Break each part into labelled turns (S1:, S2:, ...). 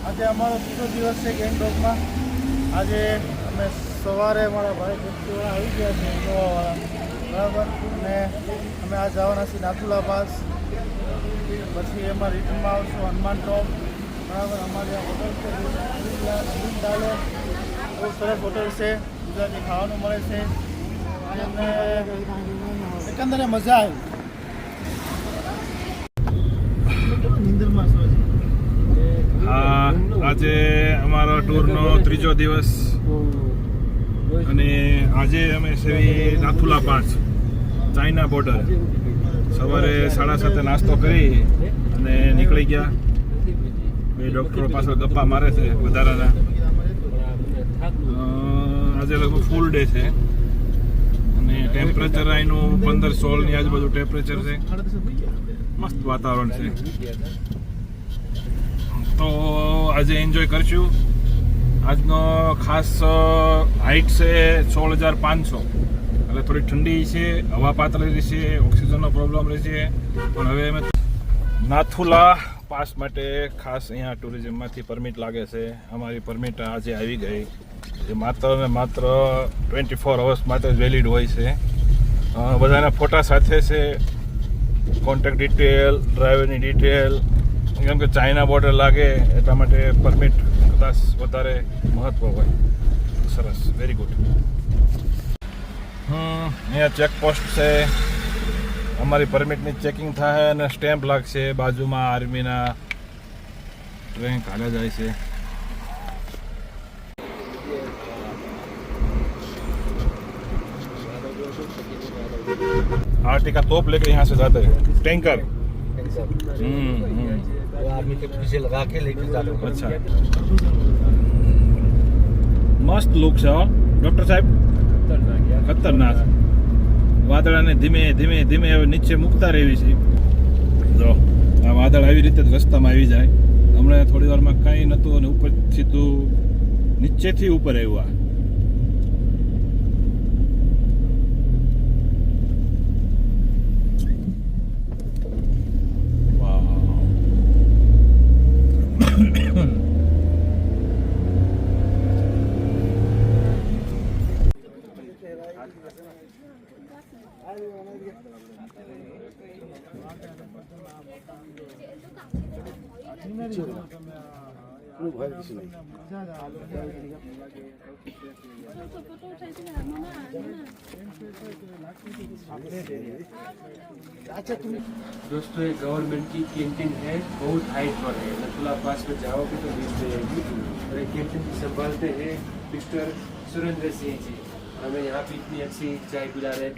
S1: આજે અમારો બીજો દિવસ છે ગેંગટોકમાં. આજે અમે સવારે મારા ભાઈ ટેક્સીવાળા આવી ગયા છે ગોવાવાળા, બરાબર. અને અમે આ જવાના છીએ નાથુલા પાસ, પછી એમાં રિટર્નમાં આવશું હનુમાન ટોપ, બરાબર. અમારી આ હોટલ છે ડાલે, બહુ સરસ હોટલ છે, ગુજરાતી ખાવાનું મળે છે અને એકંદરે મજા આવી. નિંદરમાં
S2: હા, આજે અમારો ટૂરનો ત્રીજો દિવસ અને આજે અમે સેવી નાથુલા પાસ, ચાઇના બોર્ડર. સવારે 7:30 નાસ્તો કરી અને નીકળી ગયા. બે ડૉક્ટરો પાછળ ગપ્પા મારે છે વધારાના. આજે લગભગ ફૂલ ડે છે અને ટેમ્પરેચર અહીંનું 15-16 ની આજુબાજુ ટેમ્પરેચર છે. મસ્ત વાતાવરણ છે, તો આજે એન્જોય કરશું. આજનો ખાસ હાઇટ છે 16,500, એટલે થોડી ઠંડી છે, હવા પાતળી રહેશે, ઓક્સિજનનો પ્રોબ્લેમ રહેશે. પણ હવે અમે નાથુલા પાસ માટે ખાસ અહીંયા ટુરિઝમમાંથી પરમિટ લાગે છે. અમારી પરમિટ આજે આવી ગઈ, જે માત્ર ને માત્ર 24 અવર્સ માટે જ વેલિડ હોય છે. બધાના ફોટા સાથે છે, કોન્ટેક્ટ ડિટેલ, ડ્રાઈવરની ડિટેલ. કેમ કે ચાઇના બોર્ડર લાગે એટલા માટે પરમિટ કદાચ વધારે મહત્વ હોય. સરસ, વેરી ગુડ. અહીંયા ચેકપોસ્ટ છે, અમારી પરમિટની ચેકિંગ થાય અને સ્ટેમ્પ લાગશે. બાજુમાં આર્મીના રેન્ક હાલ્યા જાય છે. आरटी का तोप लेके यहाँ से जाते हैं, टैंकर.
S3: आर्मी के पीछे लगा के लेके जाते हैं.
S2: अच्छा, મસ્ત લુક છે હો ડોક્ટર સાહેબ. ખતરનાક. વાદળાને ધીમે ધીમે ધીમે હવે નીચે મૂકતા રહેવી છે. જો આ વાદળ આવી રીતે જ રસ્તામાં આવી જાય. હમણાં થોડી વારમાં કાંઈ નહોતું અને ઉપર સીધું નીચેથી ઉપર આવ્યું.
S3: दोस्तों ये गवर्नमेंट की कैंटीन है, बहुत हाइट पर है. नथुला पास में जाओगे तो मिल जाएगी. और ये कैंटीन की संभालते हैं मिस्टर सुरेंद्र सिंह जी. हमें यहाँ पे इतनी अच्छी चाय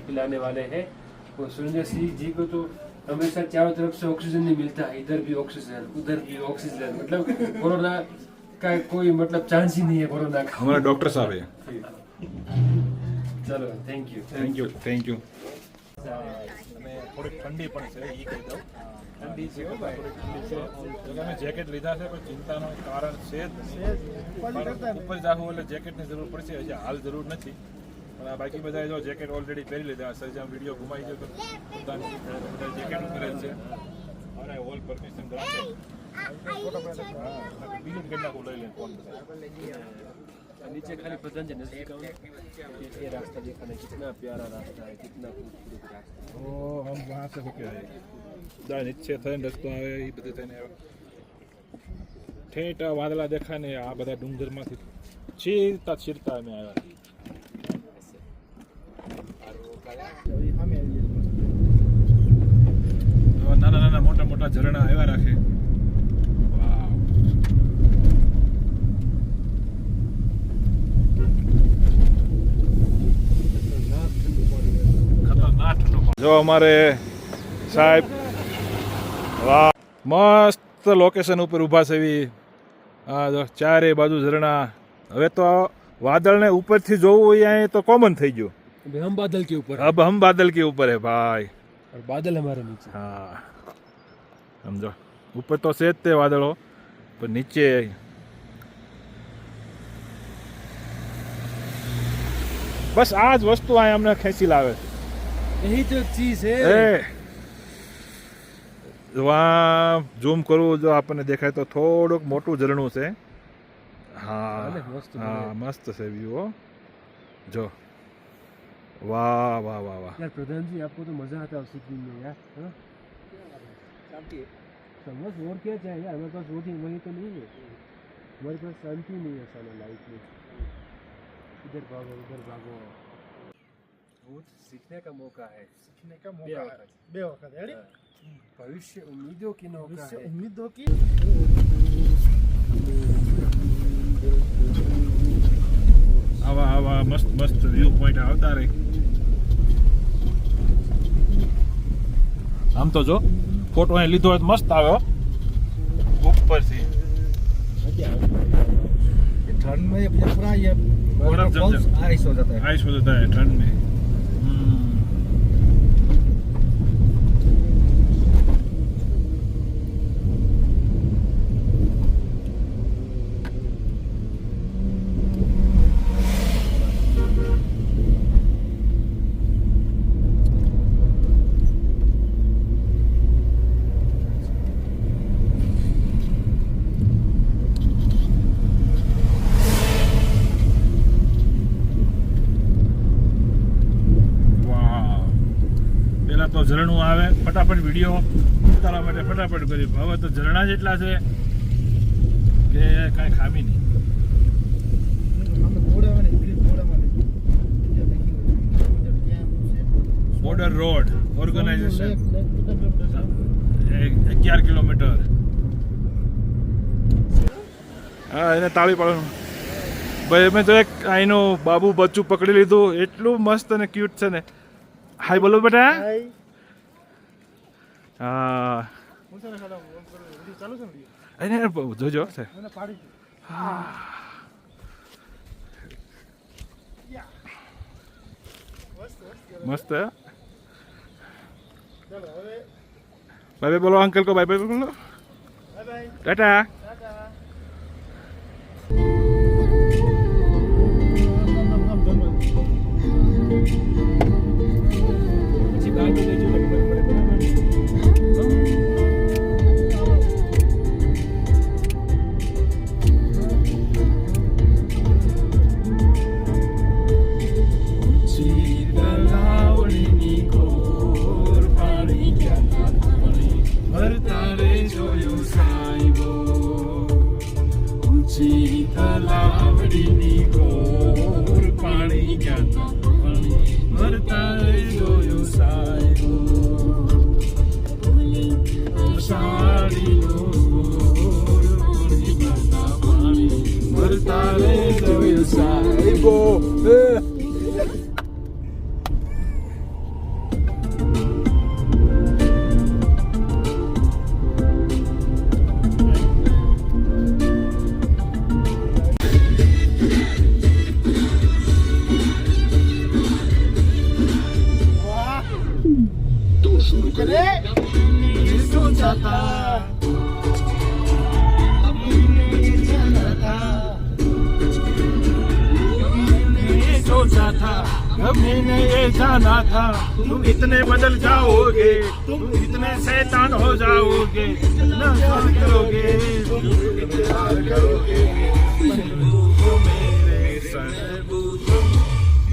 S3: पिलाने वाले हैं. और सुरेंद्र सिंह जी को तो हमेशा चारों तरफ से ऑक्सीजन नहीं मिलता है. इधर भी ऑक्सीजन, उधर भी ऑक्सीजन. मतलब कोरोना का कोई मतलब चांस ही नहीं है कोरोना का.
S2: हमारे डॉक्टर साहब है.
S3: चलो, thank you.
S2: Thank you, thank you. અને થોડીક ઠંડી પણ છે, એ કહી દઉં. ઠંડી છે, થોડી ઠંડી છે. જો કે અમે જેકેટ લીધા છે, કોઈ ચિંતાનું કારણ છે જ નહીં. ઉપર જાવું એટલે જેકેટની જરૂર પડશે. હજી હાલ જરૂર નથી, પણ બાકી બધા જો જેકેટ ઓલરેડી પહેરી લીધા. સરજામ વિડીયો ઘુમાઈ ગયો તો બધા જેકેટ પહેરેલ છે. અને ઓલ પરમિશન ગ્રાન્ટેડ. બીજું કરી નાખું, લઈ લે ફોન.
S3: नीचे खाली पतंज नजदीक ये रास्ता देखना, कितना प्यारा रास्ता है, कितना खूबसूरत रास्ता है.
S2: ओ हम वहाँ से होके आए. दा નીચે થઈને રસ્તો આવે એ બધે થઈને ઠેઠ વાદળા દેખાય ને આ બધા ડુંગરમાંથી ચીરતા ચીરતા અમે આવ્યા. નાના નાના મોટા મોટા ઝરણા આવ્યા રાખે. જો અમારે સાહેબ, વાહ, મસ્ત લોકેશન ઉપર ઊભા છે. એવી હા, જો ચારે બાજુ ઝરણા. હવે તો વાદળને ઉપરથી જોવું હોય અહીંયા તો કોમન થઈ ગયું.
S3: हम बादल के ऊपर,
S2: अब हम बादल के ऊपर है भाई,
S3: और बादल हमारे नीचे.
S2: हाँ समझो, ऊपर तो से જ તે વાદળો, પણ નીચે બસ આ જ વસ્તુ અહીંયા અમને ખેંચી લાવે.
S3: यही तो चीज है.
S2: જો આ ઝૂમ કરું જો આપણને દેખાય તો થોડુંક મોટું ઝરણું છે. હા
S3: મસ્ત
S2: હા મસ્ત છે વ્યૂ હો. જો વાહ વાહ વાહ વાહ.
S3: यार प्रधान जी आपको तो मजा आता है उस दिन में यार, हाँ? बस और क्या चाहिए यार, हमारे पास वो थी वही तो नहीं है, हमारे पास शांति नहीं है साला लाइफ में. इधर भागो उधर भागो, वो सीखने का मौका है.
S1: सीखने का मौका है. बे वक्त रेडी.
S3: भविष्य उम्मीदों की नौका
S1: भविष्य
S3: है.
S1: उम्मीदों की.
S2: આવા આવા મસ્ત મસ્ત વ્યૂ પોઈન્ટ આવતા રહે. આમ તો જો ફોટો અહીં લીધો હોય તો મસ્ત આવે ઉપરથી.
S1: ठंड में ये पूरा ये
S2: बर्फ जम जाता
S1: आइस हो जाता है.
S2: आइस हो जाता है ठंड में. તો ઝરણું આવે ફટાફટ વિડીયો ઉતારવા માટે ફટાફટ કર્યું. હવે તો ઝરણા જ એટલા છે કે કાંઈ ખામી નહીં. Border road organisation 11 kilometre. હા એને તાળી પાડવાનું. ભાઈ અમે તો એક અહીંનું બાબુ બચ્ચું પકડી લીધું. એટલું મસ્ત અને ક્યુટ છે ને. હાય બોલો બેટા. હા એને જોજો છે. મસ્ત. બાય બાય બોલો અંકલ કો. બાય બાય બોલો. ટાટા. मैंने ये जाना था तुम इतने बदल जाओगे, तुम इतने शैतान हो जाओगे, इतना प्यार करोगे, प्यार करोगे मेरे महबूब,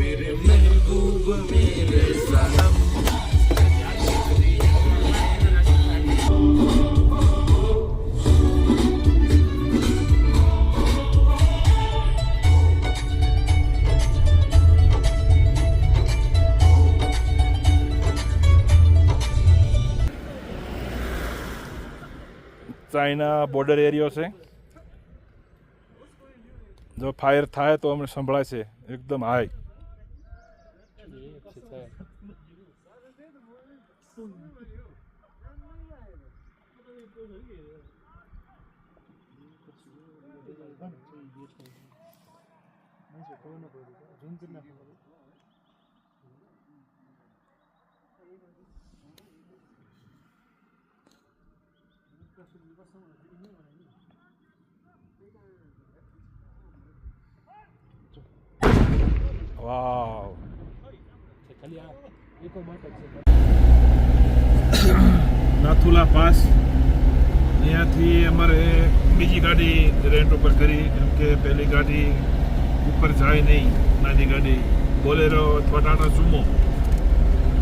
S2: मेरे महबूब, मेरे सनम. ચાઇના બોર્ડર એરિયો છે. જો ફાયર થાય તો અમને સંભળાય છે એકદમ હાઈ. વાવ. નાથુલા પાસ. અહીંયાથી અમારે બીજી ગાડી રેન્ટ ઉપર કરી, કેમ કે પહેલી ગાડી ઉપર જાય નહીં. નાની ગાડી બોલેરો અથવા ટાટા સુમો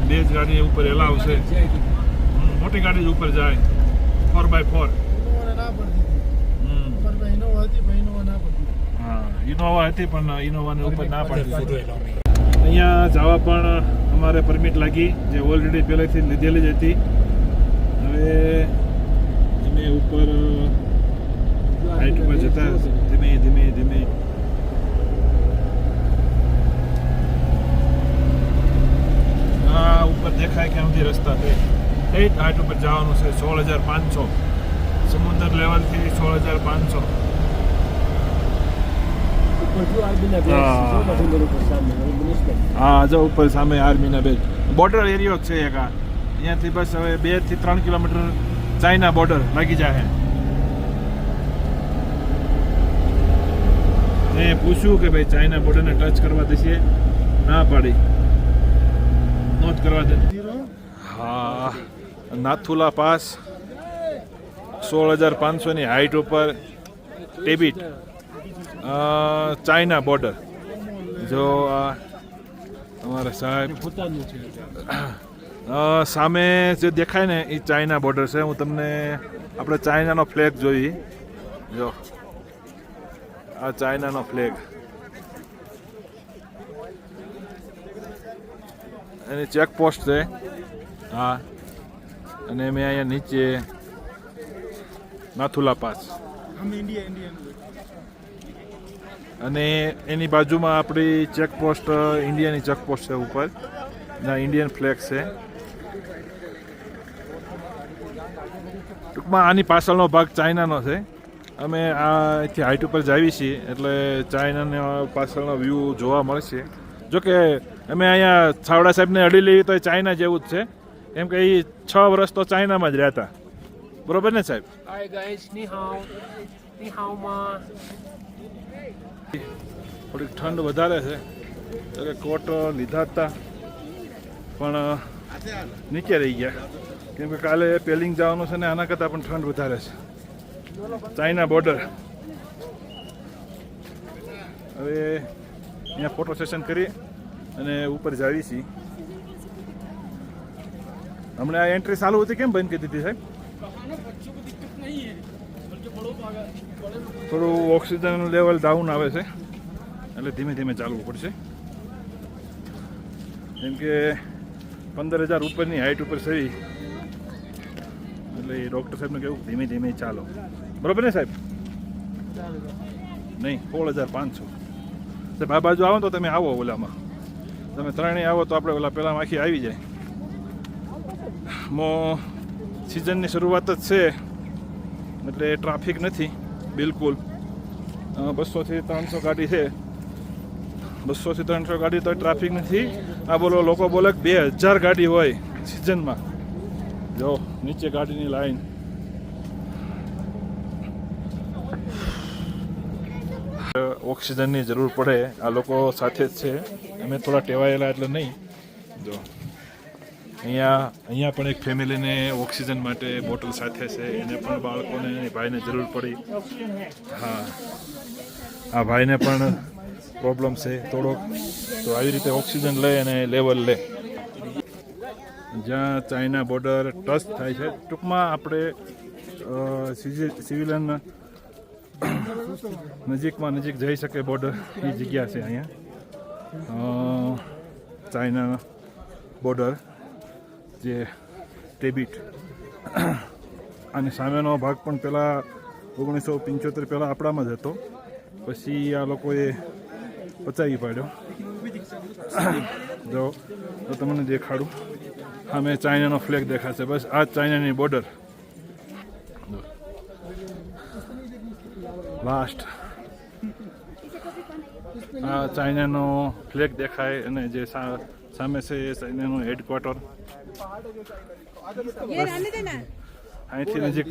S2: બે જ ગાડી ઉપર એલાવ છે. મોટી ગાડી જ ઉપર જાય 4x4.
S1: ઇનોવાને ના પડતી હતી. અમારી પાસે ઇનોવા હતી પણ ઇનોવા ના પડતી.
S2: હા, ઇનોવા હતી પણ ઇનોવાને ઉપર ના પાડી. અહીંયા જવા પણ અમારે પરમિટ લાગી, જે ઓલરેડી પહેલેથી લીધેલી જ હતી. હવે અમે ઉપર હાઈટ ઉપર જતા ધીમે ધીમે ધીમે ઉપર દેખાય કે સુધી રસ્તા છે. ઠીક હાઈટ ઉપર જવાનું છે. 16,500 સમુદ્ર લેવલથી 16,500. હા, જો ઉપર સામે આર્મીના બેઝ બોર્ડર એરિયો છે એક. આ અહીંયાથી બસ હવે 2 થી 3 કિલોમીટર ચાઇના બોર્ડર લાગી જાય. મેં પૂછ્યું કે ભાઈ ચાઇના બોર્ડરને ટચ કરવા દેશે, ના પાડી, નોટ કરવા દે. હા, નાથુલા પાસ 16,500ની હાઈટ ઉપર ટેબિટ ચાઇના બોર્ડર. જો આ અમારા સાહેબ સામે જે દેખાય ને એ ચાઇના બોર્ડર છે. હું તમને આપણે ચાઇનાનો ફ્લેગ જોઈ, જો આ ચાઇનાનો ફ્લેગ, એની ચેકપોસ્ટ છે. હા, અને મેં અહીંયા નીચે નાથુલા પાસ અને એની બાજુમાં આપણી ચેકપોસ્ટ ઇન્ડિયાની ચેકપોસ્ટ છે ઉપર, જ્યાં ઇન્ડિયન ફ્લેગ છે. ટૂંકમાં આની પાછળનો ભાગ ચાઇનાનો છે. અમે અહીંથી હાઈટ ઉપર જાવી છીએ એટલે ચાઇનાનો પાછળનો વ્યૂ જોવા મળશે. જોકે અમે અહીંયા છાવડા સાહેબને અડી લઈએ તો એ ચાઇના જેવું જ છે, કેમ કે એ 6 વર્ષ તો ચાઇનામાં જ રહ્યા હતા. બરોબર ને સાહેબ?
S3: Hi guys, ni hao. Ni hao ma.
S2: થોડીક ઠંડ વધારે છે એટલે કોટ લીધા હતા પણ નીચે રહી ગયા, કેમ કે કાલે પેલિંગ જવાનું છે ને આના કરતાં પણ ઠંડ વધારે છે. China border. હવે અહીંયા ફોટો સેશન કરી અને ઉપર જાવી છીએ. હમણાં આ એન્ટ્રી ચાલુ હતી, કેમ બંધ કરી દીધી સાહેબ? થોડું ઓક્સિજન લેવલ ડાઉન આવે છે એટલે ધીમે ધીમે ચાલવું પડશે, કેમ કે 15,000 ઉપરની હાઈટ ઉપર છે એટલે ડૉક્ટર સાહેબને કહેવું ધીમે ધીમે ચાલો. બરોબર ને સાહેબ? નહીં, 16,500. સાહેબ આ બાજુ આવો તો તમે આવો, ઓલામાં તમે ત્રણેય આવો તો આપણે ઓલા પહેલાં આખી આવી જાય. સિઝનની શરૂઆત જ છે એટલે ટ્રાફિક નથી બિલકુલ. 200 થી 300 ગાડી છે. 200 થી 300 ગાડી તો ટ્રાફિક નથી. આ બોલો લોકો બોલે 2,000 ગાડી હોય સિઝનમાં. જો નીચે ગાડીની લાઈન. ઓક્સિજનની જરૂર પડે, આ લોકો સાથે જ છે. અમે થોડા ટેવાયેલા એટલે નહીં. જો અહીંયા પણ એક ફેમિલીને ઓક્સિજન માટે બોટલ સાથે છે, એને પણ બાળકોને એની ભાઈને જરૂર પડી. હા, આ ભાઈને પણ પ્રોબ્લેમ છે થોડોક, તો આવી રીતે ઓક્સિજન લે અને લેવલ લે. જ્યાં ચાઇના બોર્ડર ટચ થાય છે, ટૂંકમાં આપણે સિવિલિયન નજીક જઈ શકે બોર્ડર, એ જગ્યા છે અહીંયા ચાઇના બોર્ડર, જે ટેબિટ. અને સામેનો ભાગ પણ પહેલાં 1975 પહેલાં આપણામાં જ હતો, પછી આ લોકોએ પચાવી પાડ્યો. જો તો તમને દેખાડું, સામે ચાઇનાનો ફ્લેગ દેખાશે, બસ આ જ ચાઇનાની બોર્ડર. લાસ્ટ આ ચાઇનાનો ફ્લેગ દેખાય અને જે સામે છે એ ચાઇનાનું હેડક્વાર્ટર. અહીંથી નજીક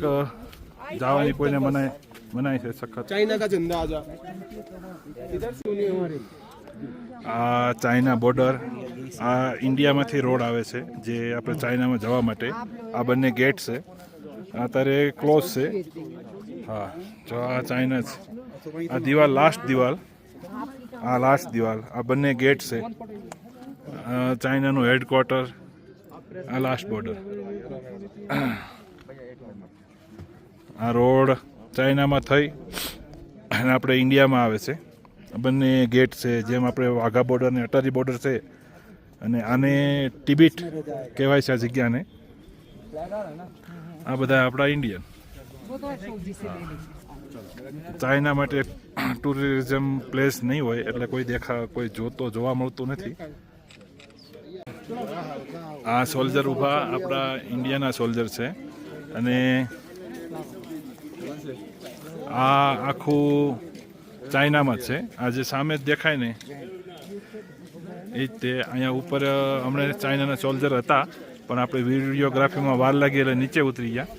S2: જવાની કોઈને મનાય છે સખત.
S1: ચાઇના કા ઝંડા આજા.
S2: આ ચાઇના બોર્ડર આ ઇન્ડિયામાંથી રોડ આવે છે જે આપણે ચાઇનામાં જવા માટે. આ બંને ગેટ છે, અત્યારે ક્લોઝ છે. હા, જો આ ચાઇના છે. આ દિવાલ, લાસ્ટ દિવાલ, આ લાસ્ટ દિવાલ, આ બંને ગેટ છે. ચાઇનાનું હેડક્વાર્ટર, આ લાસ્ટ બોર્ડર. આ રોડ ચાઇનામાં થઈ અને આપણે ઇન્ડિયામાં આવે છે. આ બંને ગેટ છે, જેમ આપણે વાઘા બોર્ડર ને અટારી બોર્ડર છે, અને આને ટિબેટ કહેવાય છે આ જગ્યાને. આ બધા આપણા ઇન્ડિયન. ચાઇના માટે ટુરિઝમ પ્લેસ નહીં હોય એટલે કોઈ જોવા મળતું નથી. આ સોલ્જર ઊભા આપણા ઇન્ડિયાના સોલ્જર છે, અને આ આખું ચાઇનામાં જ છે. આ જે સામે જ દેખાય ને એ જ તે. અહીંયા ઉપર હમણાં ચાઇનાના સોલ્જર હતા, પણ આપણે વિડીયોગ્રાફીમાં વાર લાગી એટલે નીચે ઉતરી ગયા.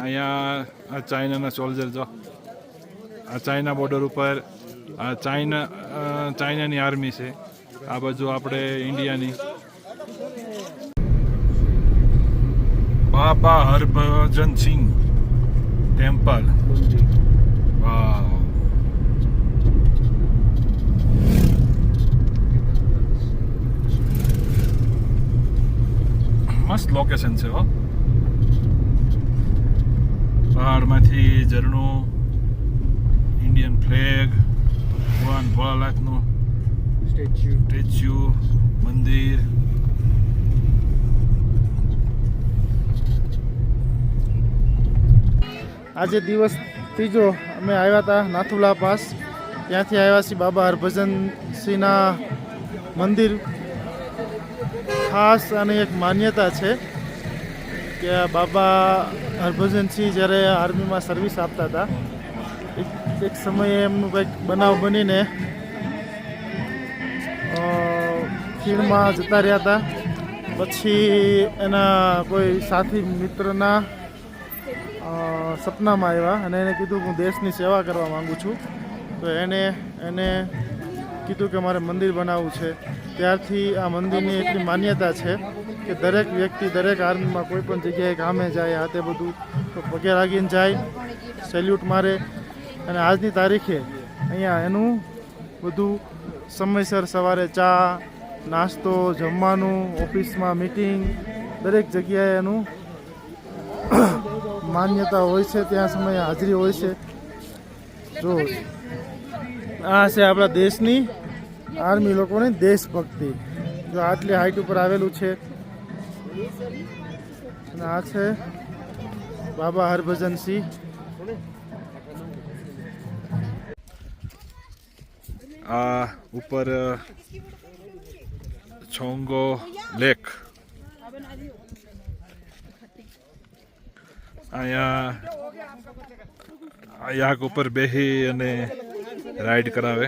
S2: અહીંયા આ ચાઇનાના સોલ્જર, જો આ ચાઇના બોર્ડર ઉપર આ ચાઇનાની આર્મી છે. આ બાજુ આપણે ઇન્ડિયાની. બાબા હરભજન સિંહ ટેમ્પલ. વાવ, મસ્ત લોકેશન છે હો. પહાડમાંથી ઝરણું, ઇન્ડિયન ફ્લેગ, ભગવાન ભોળાનાથનું સ્ટેચ્યુ, મંદિર.
S1: આજે દિવસ ત્રીજો અમે આવ્યા હતા નાથુલા પાસ. ત્યાંથી આવ્યા છીએ બાબા હરભજનસિંહના મંદિર. ખાસ અને એક માન્યતા છે કે આ બાબા હરભજનસિંહ જ્યારે આર્મીમાં સર્વિસ આપતા હતા, એક સમયે એમનું કંઈક બનાવ બનીને ખીણમાં જતા રહ્યા હતા. પછી એના કોઈ સાથી મિત્રના સપનામાં આવ્યા અને એને કીધું હું દેશની સેવા કરવા માગું છું. તો એને કીધું કે મારે મંદિર બનાવવું છે. ત્યારથી આ મંદિરની એટલી માન્યતા છે કે દરેક વ્યક્તિ દરેક આર્મીમાં કોઈ પણ જગ્યાએ કામે જાય, હાથે બધું તો પગે લાગીને જાય, સેલ્યુટ મારે. અને આજની તારીખે અહીંયા એનું બધું સમયસર સવારે ચા, નાસ્તો, જમવાનું, ઓફિસમાં મીટિંગ, દરેક જગ્યાએ એનું માન્યતા હોય છે. ત્યાં સમયે હાજરી હોય છે. જો આ છે આપણા દેશની આર્મી લોકોની દેશભક્તિ. જો આટલી હાઈટ ઉપર આવેલું છે. અને આ છે બાબા હરભજનસિંહ.
S2: આ ઉપર છોંગો લેક. અહીંયા યાક ઉપર બેહી અને રાઈડ કરાવે.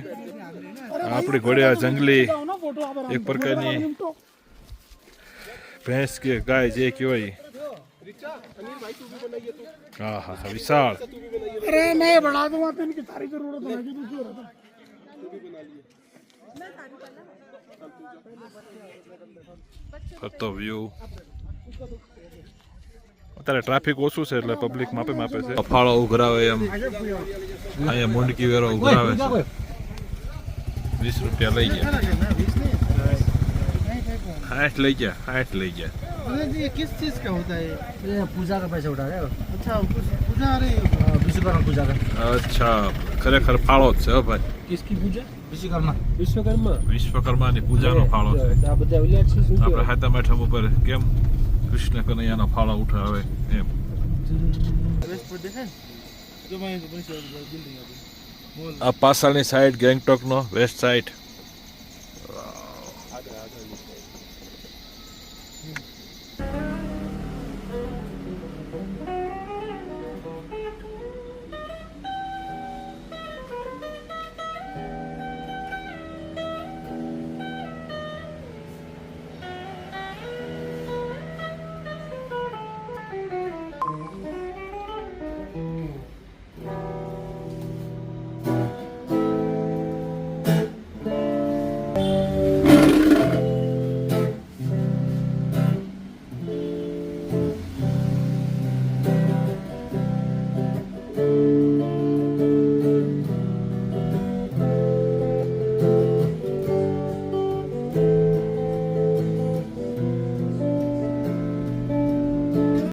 S2: આપણી ઘોડે આ જંગલી એક પ્રકારની ભેંસ કે ગાય જે કહેવાય. હા હા હા, વિશાળ.
S1: અરે મેં બના દૂંगा तो इनकी सारी जरूरत होगी तो क्यों रहता
S2: ફરતો વ્યૂ. અત્યારે ટ્રાફિક ઓછું છે એટલે પબ્લિક માપે છે. ફાળો ઉઘરાવે એમ અહીંયા મુંડકી વેરો ઉઘરાવે છે. 20 રૂપિયા લઈ ગયા. 60 લઈ ગયા. 60 લઈ ગયા.
S1: ये किस चीज का होता है?
S4: ये पूजा का पैसा उठा रहे हो?
S1: अच्छा पूजा रही
S4: विश्वकर्मा पूजा का.
S2: અચ્છા, ખરેખર ફાળો જ છે હો ભાઈ.
S3: किसकी पूजा?
S4: विश्वकर्मा.
S3: विश्वकर्मा.
S2: વિશ્વકર્માની પૂજાનો ફાળો છે.
S3: આ બધા ઓલા છે શું
S2: આપણે હાથમ આઠમ ઉપર કેમ કૃષ્ણ કનૈયાનો ફાળો ઉઠાવે એમ.
S1: वेस्ट पर देखा जो मैं बनी से बिल्डिंग है
S2: આ પાછળની સાઈડ ગેંગટોકનો વેસ્ટ સાઈડ.